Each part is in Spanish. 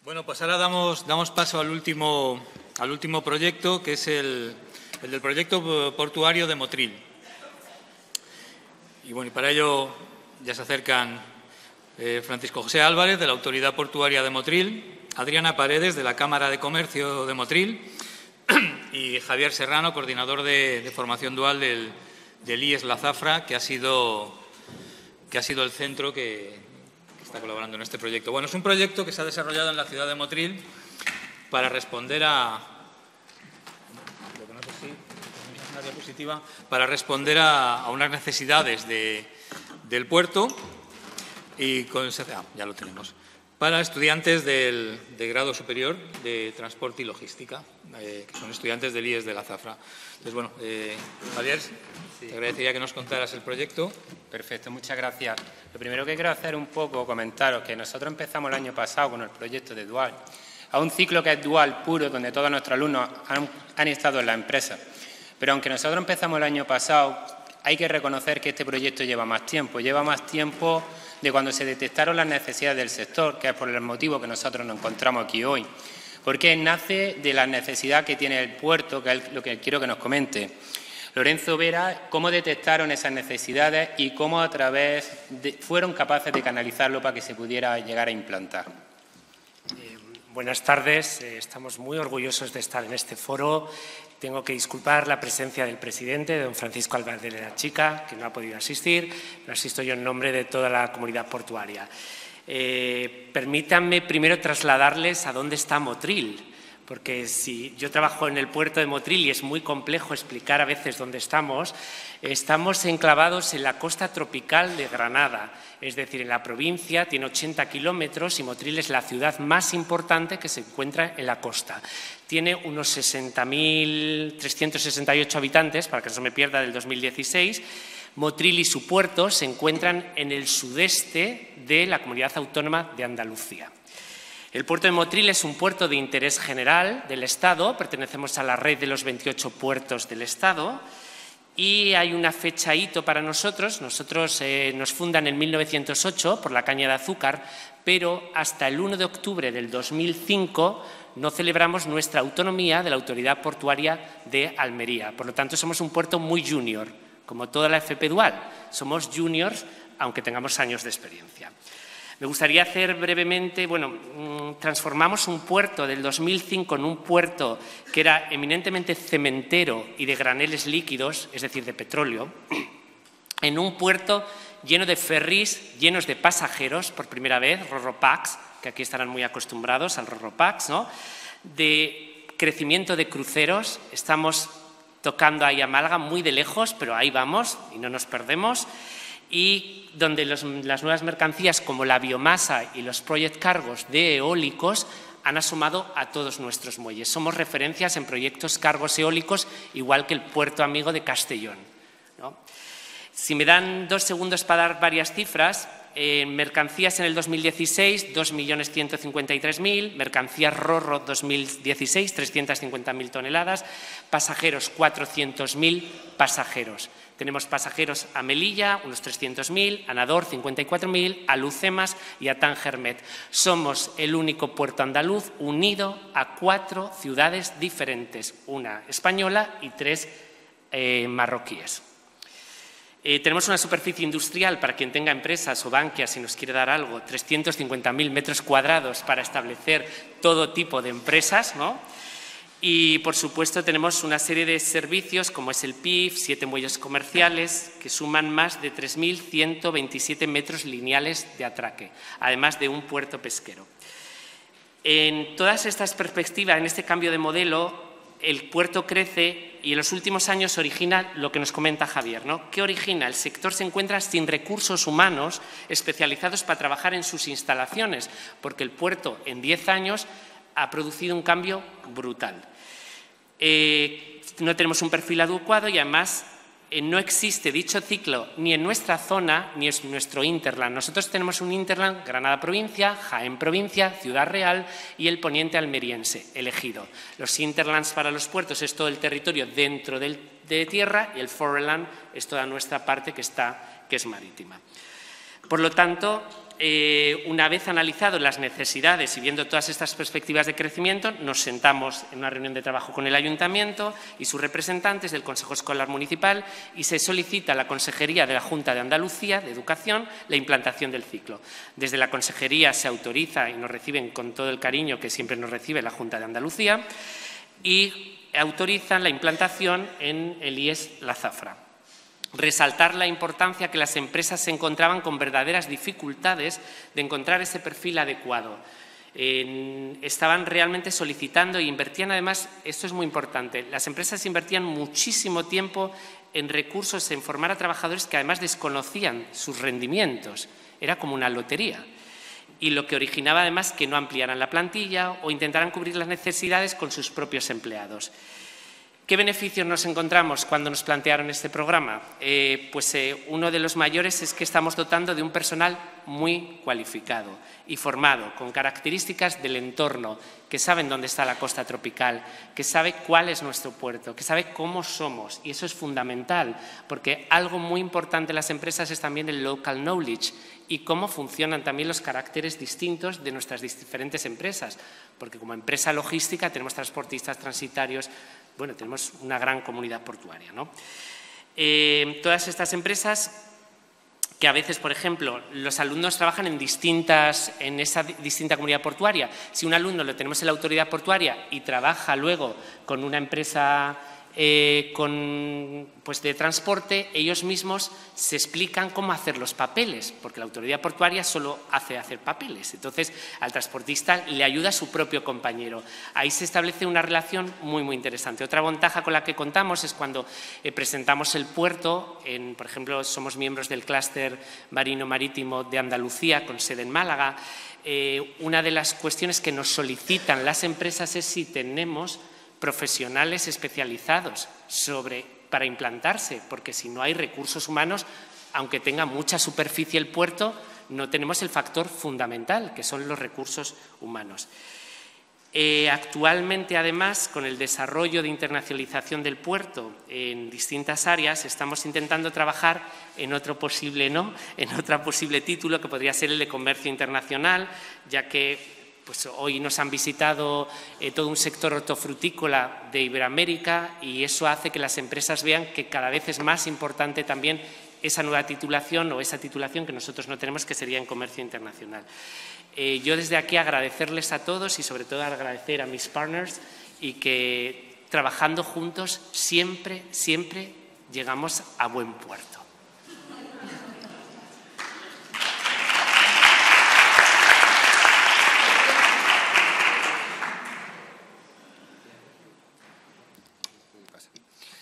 Bueno, pues ahora damos paso al último proyecto, que es el del proyecto portuario de Motril. Y bueno, y para ello ya se acercan Francisco José Álvarez, de la Autoridad Portuaria de Motril, Adriana Paredes, de la Cámara de Comercio de Motril, y Javier Serrano, coordinador de formación dual del IES La Zafra, que ha sido el centro que está colaborando en este proyecto. Bueno, es un proyecto que se ha desarrollado en la ciudad de Motril para responder a unas necesidades del puerto y ya lo tenemos, para estudiantes de grado superior de transporte y logística, que son estudiantes del IES de La Zafra. Entonces, bueno, Javier, te agradecería que nos contaras el proyecto. Perfecto, muchas gracias. Lo primero que quiero hacer un poco, comentaros que nosotros empezamos el año pasado con el proyecto de Dual, a un ciclo que es dual puro, donde todos nuestros alumnos han estado en la empresa. Pero aunque nosotros empezamos el año pasado, hay que reconocer que este proyecto lleva más tiempo de cuando se detectaron las necesidades del sector, que es por el motivo que nosotros nos encontramos aquí hoy. Porque nace de la necesidad que tiene el puerto, que es lo que quiero que nos comente Lorenzo Vera, cómo detectaron esas necesidades y cómo fueron capaces de canalizarlo para que se pudiera llegar a implantar. Buenas tardes, estamos muy orgullosos de estar en este foro. Tengo que disculpar la presencia del presidente, don Francisco Álvarez de la Chica, que no ha podido asistir, pero asisto yo en nombre de toda la comunidad portuaria. Permítanme primero trasladarles a dónde está Motril, porque si yo trabajo en el puerto de Motril y es muy complejo explicar a veces dónde estamos enclavados en la costa tropical de Granada, es decir, en la provincia, tiene 80 kilómetros y Motril es la ciudad más importante que se encuentra en la costa. Tiene unos 60.368 habitantes, para que no se me pierda, del 2016. Motril y su puerto se encuentran en el sudeste de la Comunidad Autónoma de Andalucía. El puerto de Motril es un puerto de interés general del Estado, pertenecemos a la red de los 28 puertos del Estado y hay una fecha hito para nosotros. Nosotros nos fundan en 1908 por la caña de azúcar, pero hasta el 1 de octubre del 2005 no celebramos nuestra autonomía de la Autoridad Portuaria de Almería. Por lo tanto, somos un puerto muy junior, como toda la FP Dual. Somos juniors, aunque tengamos años de experiencia. Me gustaría hacer brevemente, transformamos un puerto del 2005 en un puerto que era eminentemente cementero y de graneles líquidos, es decir, de petróleo, en un puerto lleno de ferries, llenos de pasajeros, por primera vez, Ro-Ro-Pax, que aquí estarán muy acostumbrados al Ro-Ro-Pax, ¿no? De crecimiento de cruceros, estamos tocando ahí a Málaga muy de lejos, pero ahí vamos y no nos perdemos. Y donde las nuevas mercancías como la biomasa y los project cargos de eólicos han asomado a todos nuestros muelles. Somos referencias en proyectos cargos eólicos, igual que el puerto amigo de Castellón, ¿no? Si me dan 2 segundos para dar varias cifras, mercancías en el 2016, 2.153.000, mercancías Ro-Ro 2016, 350.000 toneladas, pasajeros 400.000 pasajeros. Tenemos pasajeros a Melilla, unos 300.000, a Nador, 54.000, a Lucemas y a Tangermet. Somos el único puerto andaluz unido a 4 ciudades diferentes, una española y 3 marroquíes. Tenemos una superficie industrial, para quien tenga empresas o Bankia, si nos quiere dar algo, 350.000 metros cuadrados para establecer todo tipo de empresas, ¿no? Y, por supuesto, tenemos una serie de servicios como es el PIF, 7 muelles comerciales, que suman más de 3.127 metros lineales de atraque, además de un puerto pesquero. En todas estas perspectivas, en este cambio de modelo, el puerto crece y en los últimos años origina lo que nos comenta Javier, ¿no? ¿Qué origina? El sector se encuentra sin recursos humanos especializados para trabajar en sus instalaciones, porque el puerto en 10 años ha producido un cambio brutal. No tenemos un perfil adecuado y además no existe dicho ciclo ni en nuestra zona ni en nuestro Interland. Nosotros tenemos un Interland Granada provincia, Jaén provincia, Ciudad Real y el poniente almeriense, el Ejido. Los Interlands para los puertos es todo el territorio dentro de tierra y el Foreland es toda nuestra parte que es marítima. Por lo tanto, una vez analizado las necesidades y viendo todas estas perspectivas de crecimiento, nos sentamos en una reunión de trabajo con el Ayuntamiento y sus representantes del Consejo Escolar Municipal y se solicita a la Consejería de la Junta de Andalucía de Educación la implantación del ciclo. Desde la Consejería se autoriza y nos reciben con todo el cariño que siempre nos recibe la Junta de Andalucía y autorizan la implantación en el IES La Zafra. Resaltar la importancia que las empresas se encontraban con verdaderas dificultades de encontrar ese perfil adecuado. Estaban realmente solicitando e invertían, además, esto es muy importante, las empresas invertían muchísimo tiempo en recursos, en formar a trabajadores que además desconocían sus rendimientos. Era como una lotería. Y lo que originaba además que no ampliaran la plantilla o intentaran cubrir las necesidades con sus propios empleados. ¿Qué beneficios nos encontramos cuando nos plantearon este programa? Uno de los mayores es que estamos dotando de un personal muy cualificado y formado, con características del entorno, que saben dónde está la costa tropical, que sabe cuál es nuestro puerto, que sabe cómo somos. Y eso es fundamental, porque algo muy importante en las empresas es también el local knowledge y cómo funcionan también los caracteres distintos de nuestras diferentes empresas. Porque como empresa logística tenemos transportistas, transitarios, bueno, tenemos una gran comunidad portuaria, ¿no? Todas estas empresas que a veces, por ejemplo, los alumnos trabajan en esa distinta comunidad portuaria. Si un alumno lo tenemos en la autoridad portuaria y trabaja luego con una empresa de transporte, ellos mismos se explican cómo hacer los papeles, porque la autoridad portuaria solo hace hacer papeles. Entonces, al transportista le ayuda a su propio compañero. Ahí se establece una relación muy, muy interesante. Otra ventaja con la que contamos es cuando presentamos el puerto, por ejemplo, somos miembros del clúster marino-marítimo de Andalucía, con sede en Málaga. Una de las cuestiones que nos solicitan las empresas es si tenemos profesionales especializados para implantarse, porque si no hay recursos humanos, aunque tenga mucha superficie el puerto, no tenemos el factor fundamental, que son los recursos humanos. Actualmente, además, con el desarrollo de internacionalización del puerto en distintas áreas, estamos intentando trabajar en otro posible título, que podría ser el de comercio internacional, ya que hoy nos han visitado todo un sector hortofrutícola de Iberoamérica y eso hace que las empresas vean que cada vez es más importante también esa nueva titulación o esa titulación que nosotros no tenemos, que sería en comercio internacional. Yo desde aquí agradecerles a todos y sobre todo agradecer a mis partners y que trabajando juntos siempre, siempre llegamos a buen puerto.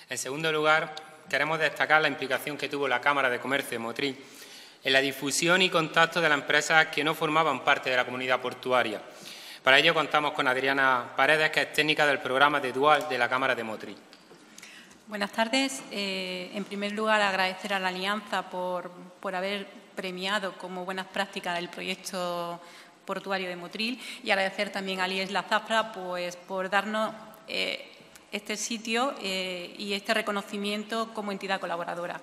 En segundo lugar, queremos destacar la implicación que tuvo la Cámara de Comercio de Motril en la difusión y contacto de las empresas que no formaban parte de la comunidad portuaria. Para ello contamos con Adriana Paredes, que es técnica del programa de Dual de la Cámara de Motril. Buenas tardes. En primer lugar, agradecer a la Alianza por haber premiado como buenas prácticas el proyecto portuario de Motril y agradecer también al IES La Zafra por darnos este sitio y este reconocimiento como entidad colaboradora.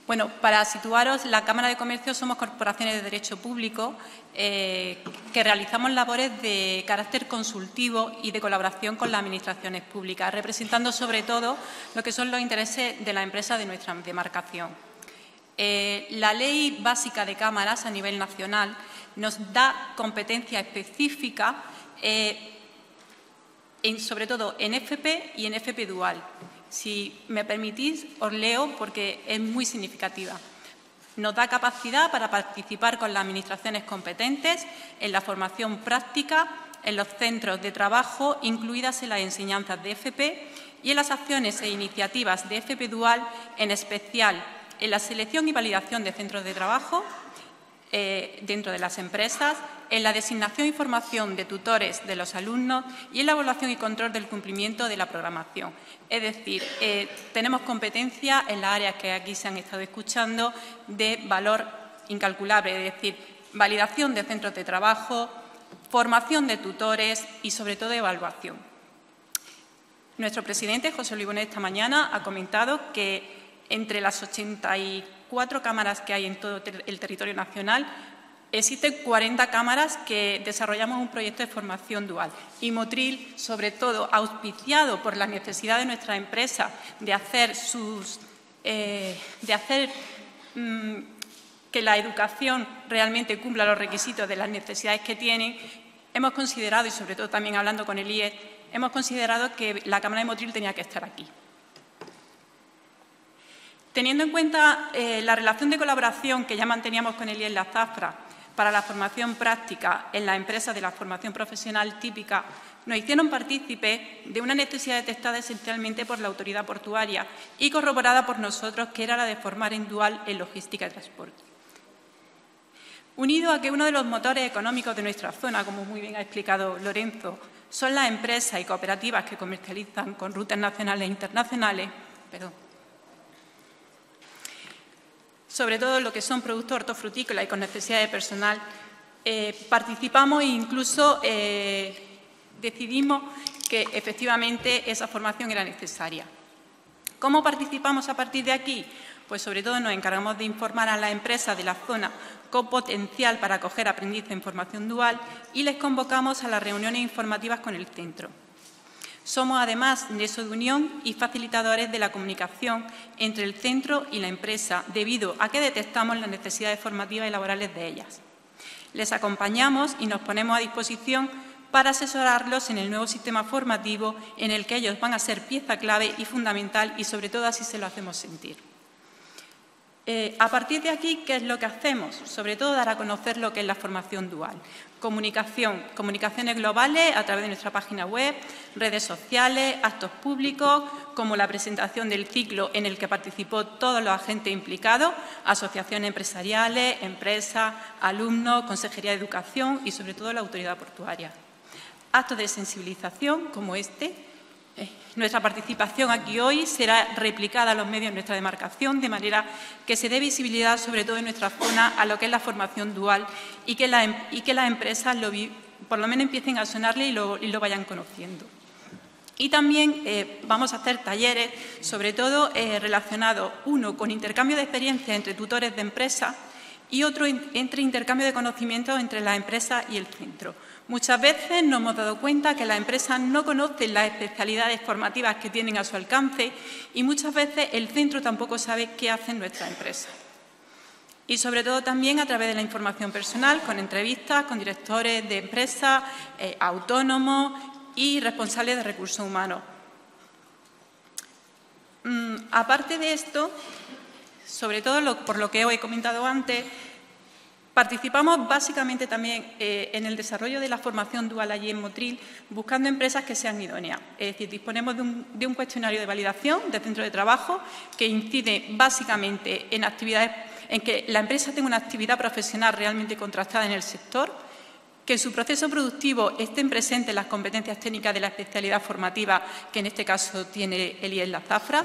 Bueno, para situaros, la Cámara de Comercio somos corporaciones de derecho público que realizamos labores de carácter consultivo y de colaboración con las administraciones públicas, representando sobre todo lo que son los intereses de las empresas de nuestra demarcación. La Ley Básica de Cámaras a nivel nacional nos da competencia específica sobre todo en FP y en FP Dual. Si me permitís, os leo porque es muy significativa. Nos da capacidad para participar con las administraciones competentes en la formación práctica, en los centros de trabajo, incluidas en las enseñanzas de FP y en las acciones e iniciativas de FP Dual, en especial en la selección y validación de centros de trabajo dentro de las empresas, en la designación y formación de tutores de los alumnos y en la evaluación y control del cumplimiento de la programación. Es decir, tenemos competencia en las áreas que aquí se han estado escuchando de valor incalculable, es decir, validación de centros de trabajo, formación de tutores y, sobre todo, evaluación. Nuestro presidente, José Luis Bonet, esta mañana ha comentado que entre las 84 cámaras que hay en todo el territorio nacional, existen 40 cámaras que desarrollamos un proyecto de formación dual y Motril, sobre todo, auspiciado por la necesidad de nuestra empresa de hacer que la educación realmente cumpla los requisitos de las necesidades que tienen, hemos considerado, y sobre todo también hablando con el IES, hemos considerado que la Cámara de Motril tenía que estar aquí. Teniendo en cuenta la relación de colaboración que ya manteníamos con el IES La Zafra para la formación práctica en las empresas de la formación profesional típica, nos hicieron partícipes de una necesidad detectada esencialmente por la autoridad portuaria y corroborada por nosotros, que era la de formar en dual en logística y transporte. Unido a que uno de los motores económicos de nuestra zona, como muy bien ha explicado Lorenzo, son las empresas y cooperativas que comercializan con rutas nacionales e internacionales, sobre todo lo que son productos hortofrutícolas y con necesidad de personal, participamos e incluso decidimos que efectivamente esa formación era necesaria. ¿Cómo participamos a partir de aquí? Pues sobre todo nos encargamos de informar a las empresas de la zona con potencial para acoger aprendices en formación dual y les convocamos a las reuniones informativas con el centro. Somos además nexo de unión y facilitadores de la comunicación entre el centro y la empresa, debido a que detectamos las necesidades formativas y laborales de ellas. Les acompañamos y nos ponemos a disposición para asesorarlos en el nuevo sistema formativo en el que ellos van a ser pieza clave y fundamental y sobre todo así se lo hacemos sentir. A partir de aquí, ¿qué es lo que hacemos? Sobre todo dar a conocer lo que es la formación dual. Comunicaciones globales a través de nuestra página web, redes sociales, actos públicos, como la presentación del ciclo en el que participó todos los agentes implicados, asociaciones empresariales, empresas, alumnos, Consejería de Educación y sobre todo la autoridad portuaria. Actos de sensibilización como este. Nuestra participación aquí hoy será replicada a los medios de nuestra demarcación, de manera que se dé visibilidad, sobre todo en nuestra zona, a lo que es la formación dual y que las empresas por lo menos empiecen a sonarle y lo vayan conociendo. Y también vamos a hacer talleres, sobre todo relacionados, uno con intercambio de experiencias entre tutores de empresas y otro entre intercambio de conocimientos entre las empresas y el centro. Muchas veces nos hemos dado cuenta que las empresas no conocen las especialidades formativas que tienen a su alcance y muchas veces el centro tampoco sabe qué hacen nuestras empresas. Y sobre todo también a través de la información personal, con entrevistas con directores de empresas, autónomos y responsables de recursos humanos. Aparte de esto, sobre todo por lo que os he comentado antes, participamos básicamente también en el desarrollo de la formación dual allí en Motril, buscando empresas que sean idóneas. Es decir, disponemos de un cuestionario de validación de centro de trabajo que incide básicamente en que la empresa tenga una actividad profesional realmente contrastada en el sector, que en su proceso productivo estén presentes las competencias técnicas de la especialidad formativa, que en este caso tiene el IES La Zafra,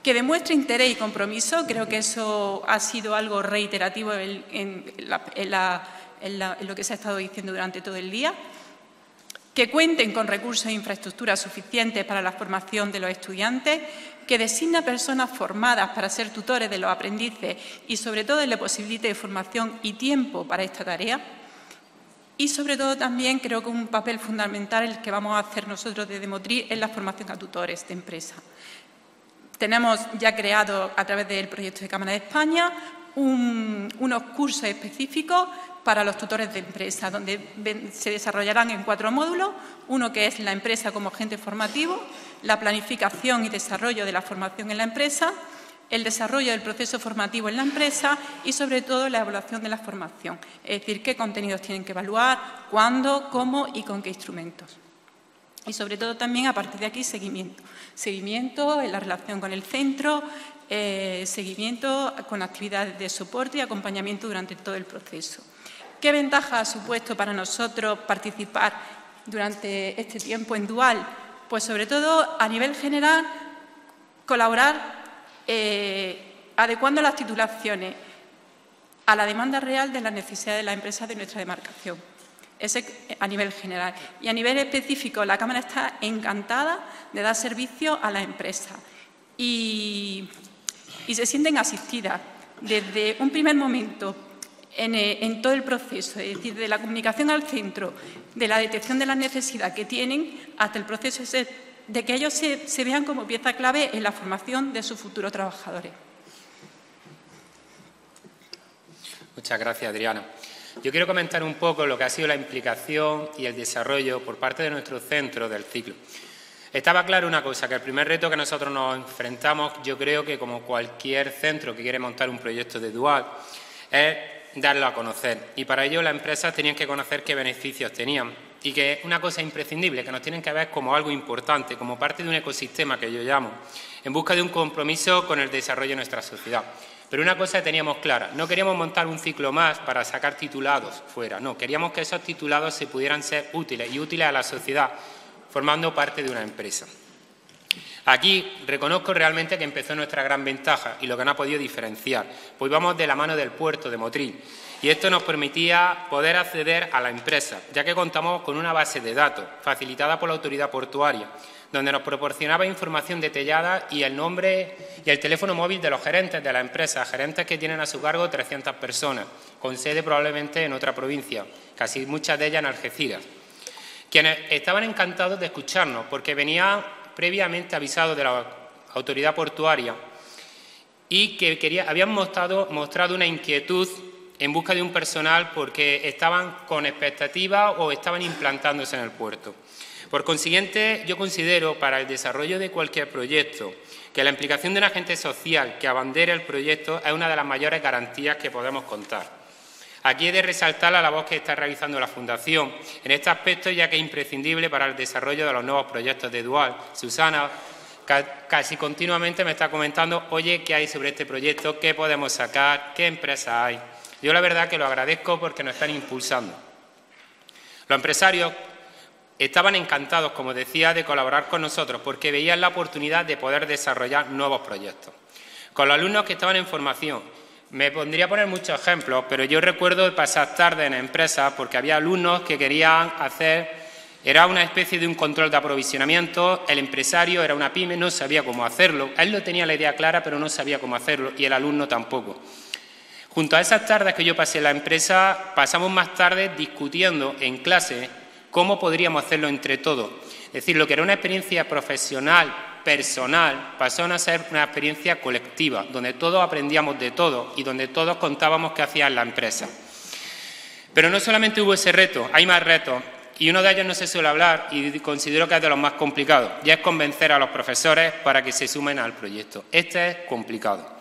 que demuestre interés y compromiso. Creo que eso ha sido algo reiterativo en lo que se ha estado diciendo durante todo el día, que cuenten con recursos e infraestructuras suficientes para la formación de los estudiantes, que designa personas formadas para ser tutores de los aprendices y, sobre todo, le posibilite formación y tiempo para esta tarea. Y, sobre todo, también creo que un papel fundamental el que vamos a hacer nosotros desde Motril es la formación a tutores de empresa. Tenemos ya creado, a través del proyecto de Cámara de España, unos cursos específicos para los tutores de empresa, donde se desarrollarán en 4 módulos, uno que es la empresa como agente formativo, la planificación y desarrollo de la formación en la empresa, el desarrollo del proceso formativo en la empresa y, sobre todo, la evaluación de la formación. Es decir, qué contenidos tienen que evaluar, cuándo, cómo y con qué instrumentos. Y, sobre todo, también, a partir de aquí, seguimiento. Seguimiento en la relación con el centro, seguimiento con actividades de soporte y acompañamiento durante todo el proceso. ¿Qué ventaja ha supuesto para nosotros participar durante este tiempo en Dual? Pues, sobre todo, a nivel general, colaborar adecuando las titulaciones a la demanda real de las necesidades de las empresas de nuestra demarcación. Ese a nivel general. Y a nivel específico, la Cámara está encantada de dar servicio a las empresas y se sienten asistidas. Desde un primer momento, en todo el proceso, es decir, de la comunicación al centro, de la detección de las necesidades que tienen, hasta el proceso de que ellos se vean como pieza clave en la formación de sus futuros trabajadores. Muchas gracias, Adriana. Yo quiero comentar un poco lo que ha sido la implicación y el desarrollo por parte de nuestro centro del ciclo. Estaba claro una cosa, que el primer reto que nosotros nos enfrentamos, yo creo que como cualquier centro que quiere montar un proyecto de Dual, es darlo a conocer. Y para ello las empresas tenían que conocer qué beneficios tenían. Y que una cosa imprescindible, que nos tienen que ver como algo importante, como parte de un ecosistema que yo llamo, en busca de un compromiso con el desarrollo de nuestra sociedad. Pero una cosa teníamos clara, no queríamos montar un ciclo más para sacar titulados fuera, no, queríamos que esos titulados se pudieran ser útiles y útiles a la sociedad, formando parte de una empresa. Aquí reconozco realmente que empezó nuestra gran ventaja y lo que nos ha podido diferenciar, pues vamos de la mano del puerto de Motril y esto nos permitía poder acceder a la empresa, ya que contamos con una base de datos facilitada por la autoridad portuaria, donde nos proporcionaba información detallada y el nombre y el teléfono móvil de los gerentes de la empresa, gerentes que tienen a su cargo 300 personas, con sede probablemente en otra provincia, casi muchas de ellas en Algeciras, quienes estaban encantados de escucharnos porque venían previamente avisados de la autoridad portuaria y que habían mostrado una inquietud en busca de un personal porque estaban con expectativas o estaban implantándose en el puerto. Por consiguiente, yo considero para el desarrollo de cualquier proyecto que la implicación de un agente social que abandere el proyecto es una de las mayores garantías que podemos contar. Aquí he de resaltar la labor que está realizando la Fundación en este aspecto, ya que es imprescindible para el desarrollo de los nuevos proyectos de Dual. Susana casi continuamente me está comentando, oye, ¿qué hay sobre este proyecto? ¿Qué podemos sacar? ¿Qué empresas hay? Yo la verdad que lo agradezco porque nos están impulsando. Los empresarios estaban encantados, como decía, de colaborar con nosotros porque veían la oportunidad de poder desarrollar nuevos proyectos. Con los alumnos que estaban en formación, me pondría a poner muchos ejemplos, pero yo recuerdo pasar tarde en empresas porque había alumnos que querían hacer, era una especie de un control de aprovisionamiento, el empresario era una pyme, no sabía cómo hacerlo, él no tenía la idea clara, pero no sabía cómo hacerlo y el alumno tampoco. Junto a esas tardes que yo pasé en la empresa, pasamos más tarde discutiendo en clase cómo podríamos hacerlo entre todos. Es decir, lo que era una experiencia profesional, personal, pasó a ser una experiencia colectiva, donde todos aprendíamos de todo y donde todos contábamos qué hacía la empresa. Pero no solamente hubo ese reto, hay más retos, y uno de ellos no se suele hablar y considero que es de los más complicados, y es convencer a los profesores para que se sumen al proyecto. Este es complicado.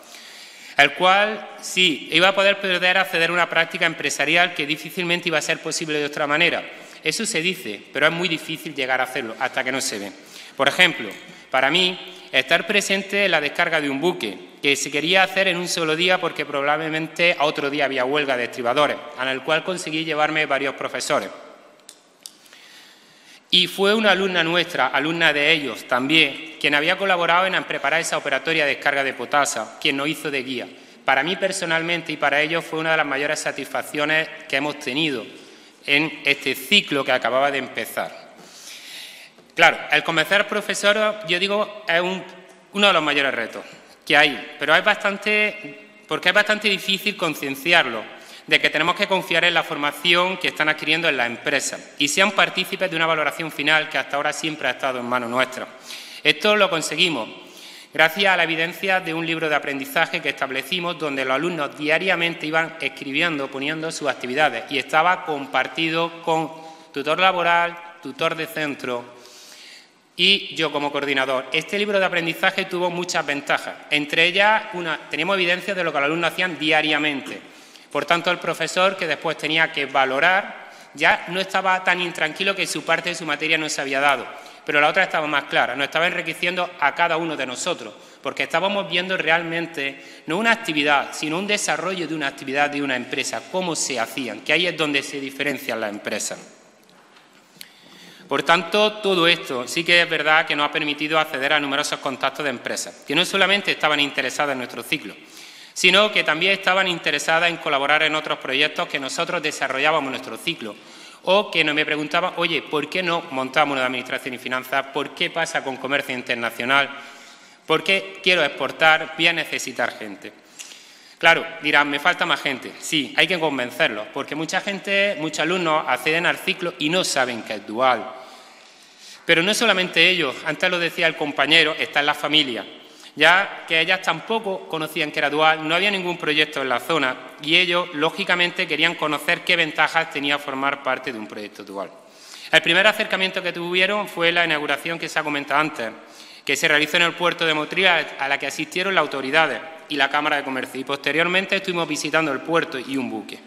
El cual, sí, iba a poder acceder a una práctica empresarial que difícilmente iba a ser posible de otra manera. Eso se dice, pero es muy difícil llegar a hacerlo hasta que no se ve. Por ejemplo, para mí, estar presente en la descarga de un buque, que se quería hacer en un solo día porque probablemente a otro día había huelga de estribadores, en el cual conseguí llevarme varios profesores. Y fue una alumna nuestra, alumna de ellos también, quien había colaborado en preparar esa operatoria de descarga de potasa, quien nos hizo de guía. Para mí personalmente y para ellos fue una de las mayores satisfacciones que hemos tenido en este ciclo que acababa de empezar. Claro, el convencer al profesor, yo digo, es uno de los mayores retos que hay, pero es bastante difícil concienciarlo de que tenemos que confiar en la formación que están adquiriendo en la empresa y sean partícipes de una valoración final que hasta ahora siempre ha estado en manos nuestras. Esto lo conseguimos gracias a la evidencia de un libro de aprendizaje que establecimos donde los alumnos diariamente iban escribiendo, poniendo sus actividades y estaba compartido con tutor laboral, tutor de centro y yo como coordinador. Este libro de aprendizaje tuvo muchas ventajas. Entre ellas, teníamos evidencia de lo que los alumnos hacían diariamente. Por tanto, el profesor, que después tenía que valorar, ya no estaba tan intranquilo que su parte de su materia no se había dado. Pero la otra estaba más clara, nos estaba enriqueciendo a cada uno de nosotros, porque estábamos viendo realmente no una actividad, sino un desarrollo de una actividad de una empresa, cómo se hacían, que ahí es donde se diferencian las empresas. Por tanto, todo esto sí que es verdad que nos ha permitido acceder a numerosos contactos de empresas, que no solamente estaban interesadas en nuestro ciclo, sino que también estaban interesadas en colaborar en otros proyectos que nosotros desarrollábamos en nuestro ciclo, o que me preguntaban, oye, ¿por qué no montamos una de Administración y Finanzas? ¿Por qué pasa con comercio internacional? ¿Por qué quiero exportar? Voy a necesitar gente. Claro, dirán, me falta más gente. Sí, hay que convencerlos, porque mucha gente, muchos alumnos acceden al ciclo y no saben que es dual. Pero no solamente ellos, antes lo decía el compañero, está en la familia, ya que ellas tampoco conocían que era dual, no había ningún proyecto en la zona y ellos, lógicamente, querían conocer qué ventajas tenía formar parte de un proyecto dual. El primer acercamiento que tuvieron fue la inauguración que se ha comentado antes, que se realizó en el puerto de Motril, a la que asistieron las autoridades y la Cámara de Comercio, y posteriormente estuvimos visitando el puerto y un buque.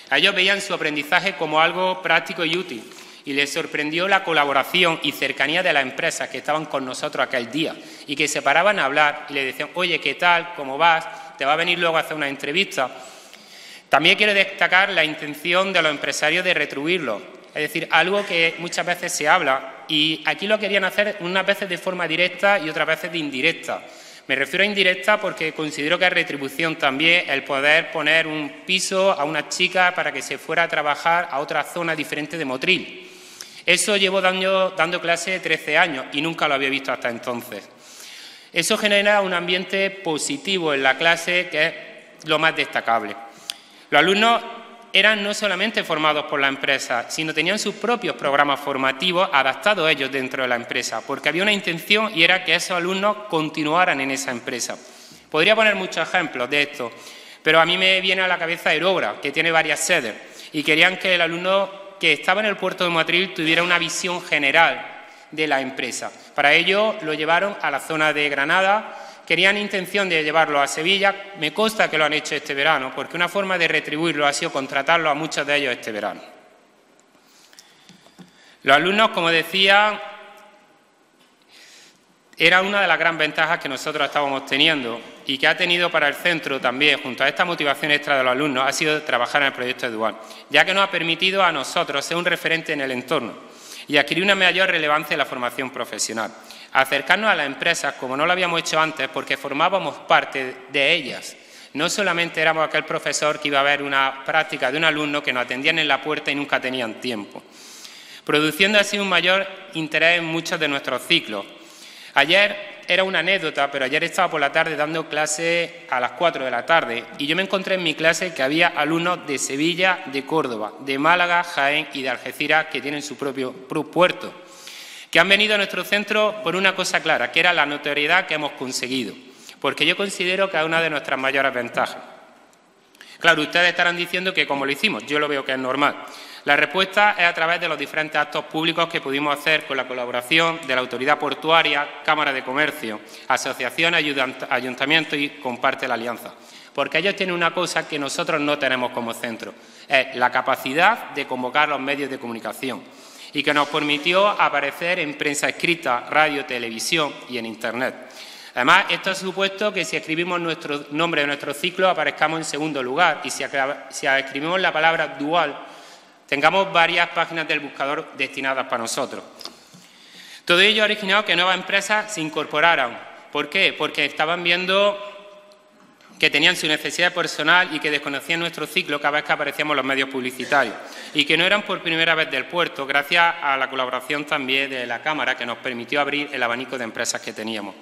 Ellos veían su aprendizaje como algo práctico y útil, y les sorprendió la colaboración y cercanía de las empresas que estaban con nosotros aquel día y que se paraban a hablar y le decían, oye, ¿qué tal? ¿Cómo vas? ¿Te va a venir luego a hacer una entrevista? También quiero destacar la intención de los empresarios de retribuirlo, es decir, algo que muchas veces se habla y aquí lo querían hacer unas veces de forma directa y otras veces de indirecta. Me refiero a indirecta porque considero que es retribución también el poder poner un piso a una chica para que se fuera a trabajar a otra zona diferente de Motril. Eso llevo dando clase 13 años y nunca lo había visto hasta entonces. Eso genera un ambiente positivo en la clase que es lo más destacable. Los alumnos eran no solamente formados por la empresa, sino tenían sus propios programas formativos adaptados a ellos dentro de la empresa, porque había una intención y era que esos alumnos continuaran en esa empresa. Podría poner muchos ejemplos de esto, pero a mí me viene a la cabeza Aerobra, que tiene varias sedes, y querían que el alumno que estaba en el puerto de Motril tuviera una visión general de la empresa. Para ello lo llevaron a la zona de Granada. Querían intención de llevarlo a Sevilla, me consta que lo han hecho este verano, porque una forma de retribuirlo ha sido contratarlo a muchos de ellos este verano. Los alumnos, como decía, era una de las grandes ventajas que nosotros estábamos teniendo y que ha tenido para el centro también, junto a esta motivación extra de los alumnos, ha sido trabajar en el proyecto dual, ya que nos ha permitido a nosotros ser un referente en el entorno y adquirir una mayor relevancia en la formación profesional. Acercarnos a las empresas como no lo habíamos hecho antes porque formábamos parte de ellas. No solamente éramos aquel profesor que iba a ver una práctica de un alumno que nos atendían en la puerta y nunca tenían tiempo, produciendo así un mayor interés en muchos de nuestros ciclos. Ayer era una anécdota, pero ayer estaba por la tarde dando clase a las 4 de la tarde y yo me encontré en mi clase que había alumnos de Sevilla, de Córdoba, de Málaga, Jaén y de Algeciras que tienen su propio puerto, que han venido a nuestro centro por una cosa clara, que era la notoriedad que hemos conseguido, porque yo considero que es una de nuestras mayores ventajas. Claro, ustedes estarán diciendo que cómo lo hicimos, yo lo veo que es normal. La respuesta es a través de los diferentes actos públicos que pudimos hacer con la colaboración de la Autoridad Portuaria, Cámara de Comercio, asociaciones, ayuntamientos y Comparte la Alianza. Porque ellos tienen una cosa que nosotros no tenemos como centro, es la capacidad de convocar los medios de comunicación y que nos permitió aparecer en prensa escrita, radio, televisión y en Internet. Además, esto ha supuesto que si escribimos nuestro nombre de nuestro ciclo aparezcamos en segundo lugar y si escribimos la palabra dual tengamos varias páginas del buscador destinadas para nosotros. Todo ello ha originado que nuevas empresas se incorporaran. ¿Por qué? Porque estaban viendo que tenían su necesidad personal y que desconocían nuestro ciclo cada vez que aparecíamos en los medios publicitarios y que no eran por primera vez del puerto, gracias a la colaboración también de la Cámara que nos permitió abrir el abanico de empresas que teníamos.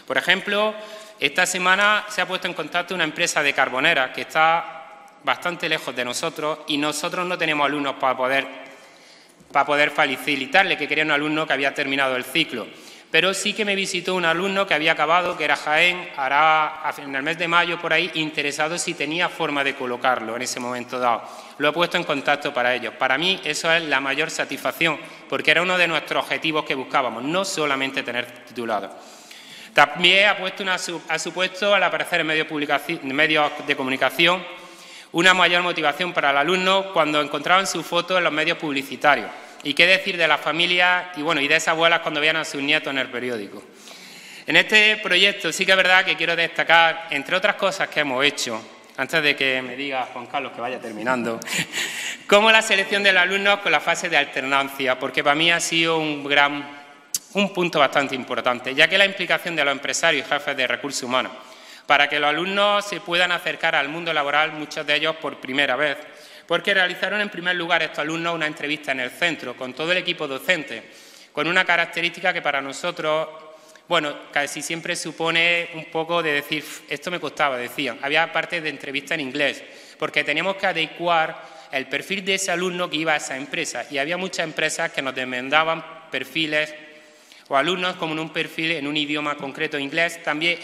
Por ejemplo, esta semana se ha puesto en contacto una empresa de Carbonera que está bastante lejos de nosotros y nosotros no tenemos alumnos para poder facilitarle, que quería un alumno que había terminado el ciclo. Pero sí que me visitó un alumno que había acabado, que era Jaén, hará en el mes de mayo por ahí, interesado si tenía forma de colocarlo en ese momento dado. Lo he puesto en contacto para ellos. Para mí eso es la mayor satisfacción, porque era uno de nuestros objetivos que buscábamos, no solamente tener titulados. También ha supuesto al aparecer en medios de comunicación una mayor motivación para el alumno cuando encontraban su foto en los medios publicitarios. Y qué decir de las familias y de esas abuelas cuando veían a sus nietos en el periódico. En este proyecto sí que es verdad que quiero destacar, entre otras cosas que hemos hecho, antes de que me diga Juan Carlos que vaya terminando, como la selección de los alumnos con la fase de alternancia, porque para mí ha sido un punto bastante importante, ya que la implicación de los empresarios y jefes de recursos humanos para que los alumnos se puedan acercar al mundo laboral, muchos de ellos por primera vez, porque realizaron en primer lugar estos alumnos una entrevista en el centro con todo el equipo docente, con una característica que para nosotros bueno, casi siempre supone un poco de decir, esto me costaba, decían. Había partes de entrevista en inglés, porque teníamos que adecuar el perfil de ese alumno que iba a esa empresa. Y había muchas empresas que nos demandaban perfiles o alumnos como en un perfil en un idioma concreto, inglés, también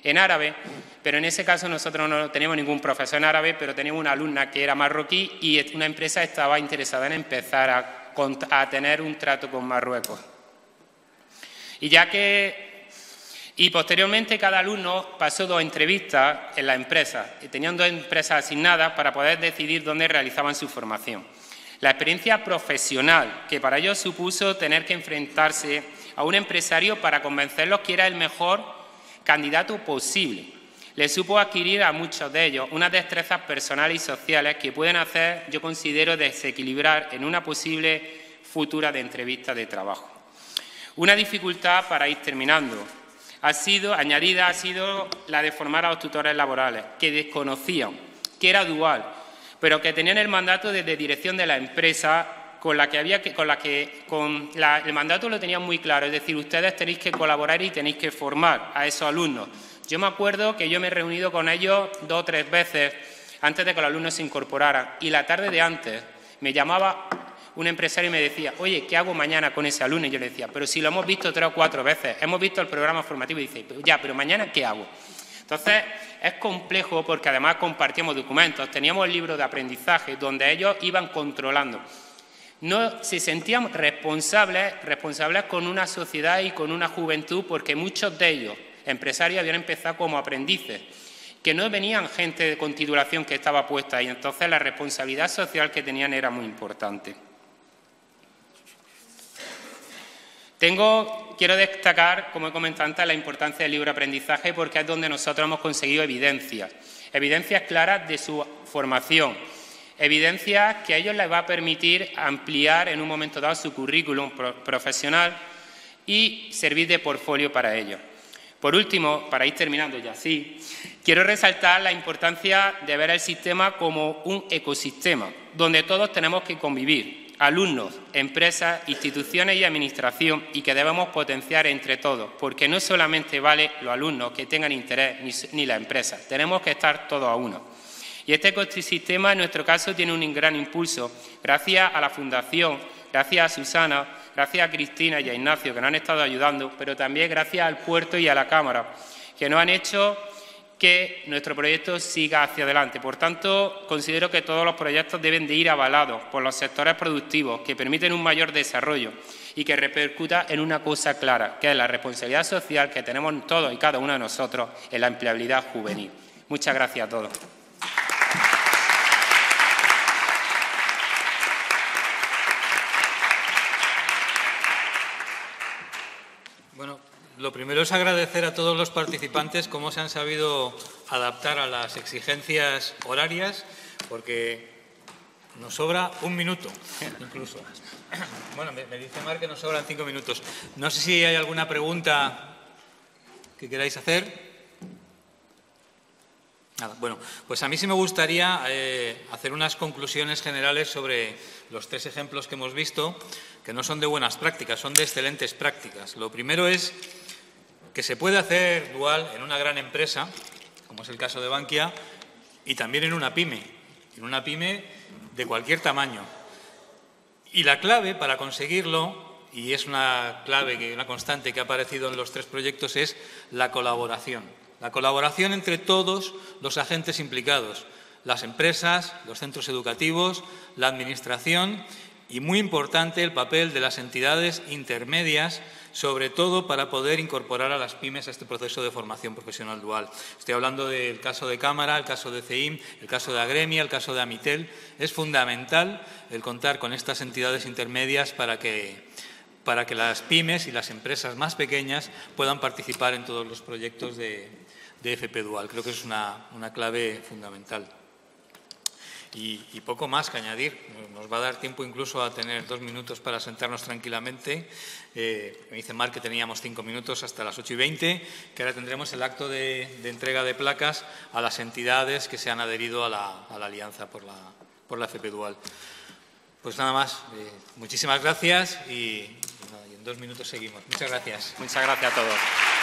en árabe, pero en ese caso nosotros no teníamos ningún profesor en árabe, pero teníamos una alumna que era marroquí y una empresa estaba interesada en empezar a tener un trato con Marruecos. Y posteriormente cada alumno pasó 2 entrevistas en la empresa, y tenían 2 empresas asignadas para poder decidir dónde realizaban su formación. La experiencia profesional que para ellos supuso tener que enfrentarse a un empresario para convencerlos que era el mejor candidato posible. Les supo adquirir a muchos de ellos unas destrezas personales y sociales que pueden hacer, yo considero, desequilibrar en una posible futura de entrevista de trabajo. Una dificultad, para ir terminando, ha sido la de formar a los tutores laborales, que desconocían que era dual, pero que tenían el mandato desde dirección de la empresa, el mandato lo tenían muy claro, es decir, ustedes tenéis que colaborar y tenéis que formar a esos alumnos. Yo me acuerdo que yo me he reunido con ellos 2 o 3 veces antes de que los alumnos se incorporaran, y la tarde de antes me llamaba un empresario y me decía, oye, ¿qué hago mañana con ese alumno? Y yo le decía, pero si lo hemos visto 3 o 4 veces, hemos visto el programa formativo. Y dice, ya, pero mañana, ¿qué hago? Entonces, es complejo porque además compartíamos documentos, teníamos el libro de aprendizaje donde ellos iban controlando. No se sentían responsables con una sociedad y con una juventud, porque muchos de ellos, empresarios, habían empezado como aprendices, que no venían gente con titulación que estaba puesta ahí. Entonces, la responsabilidad social que tenían era muy importante. Quiero destacar, como he comentado antes, la importancia del libro de aprendizaje, porque es donde nosotros hemos conseguido evidencias claras de su formación, evidencias que a ellos les va a permitir ampliar en un momento dado su currículum profesional y servir de portfolio para ellos. Por último, para ir terminando ya así, quiero resaltar la importancia de ver el sistema como un ecosistema, donde todos tenemos que convivir, alumnos, empresas, instituciones y administración, y que debemos potenciar entre todos, porque no solamente vale los alumnos que tengan interés ni la empresa, tenemos que estar todos a uno. Y este ecosistema, en nuestro caso, tiene un gran impulso, gracias a la Fundación, gracias a Susana, gracias a Cristina y a Ignacio, que nos han estado ayudando, pero también gracias al puerto y a la Cámara, que nos han hecho que nuestro proyecto siga hacia adelante. Por tanto, considero que todos los proyectos deben de ir avalados por los sectores productivos que permiten un mayor desarrollo y que repercuta en una cosa clara, que es la responsabilidad social que tenemos todos y cada uno de nosotros en la empleabilidad juvenil. Muchas gracias a todos. Bueno, lo primero es agradecer a todos los participantes cómo se han sabido adaptar a las exigencias horarias, porque nos sobra 1 minuto, incluso. Bueno, me dice Mar que nos sobran 5 minutos. No sé si hay alguna pregunta que queráis hacer. Nada. Bueno, pues a mí sí me gustaría hacer unas conclusiones generales sobre los 3 ejemplos que hemos visto, que no son de buenas prácticas, son de excelentes prácticas. Lo primero es que se puede hacer dual en una gran empresa, como es el caso de Bankia, y también en una pyme de cualquier tamaño. Y la clave para conseguirlo, y es una clave, una constante que ha aparecido en los 3 proyectos, es la colaboración. La colaboración entre todos los agentes implicados, las empresas, los centros educativos, la administración y, muy importante, el papel de las entidades intermedias, sobre todo para poder incorporar a las pymes a este proceso de formación profesional dual. Estoy hablando del caso de Cámara, el caso de CEIM, el caso de Agremia, el caso de Amitel. Es fundamental el contar con estas entidades intermedias para que las pymes y las empresas más pequeñas puedan participar en todos los proyectos de FP Dual. Creo que es una clave fundamental. Y poco más que añadir. Nos va a dar tiempo incluso a tener 2 minutos para sentarnos tranquilamente. Me dice Mar que teníamos 5 minutos hasta las 8:20, que ahora tendremos el acto de entrega de placas a las entidades que se han adherido a la alianza por la FP Dual. Pues nada más. Muchísimas gracias y nada, en 2 minutos seguimos. Muchas gracias. Muchas gracias a todos.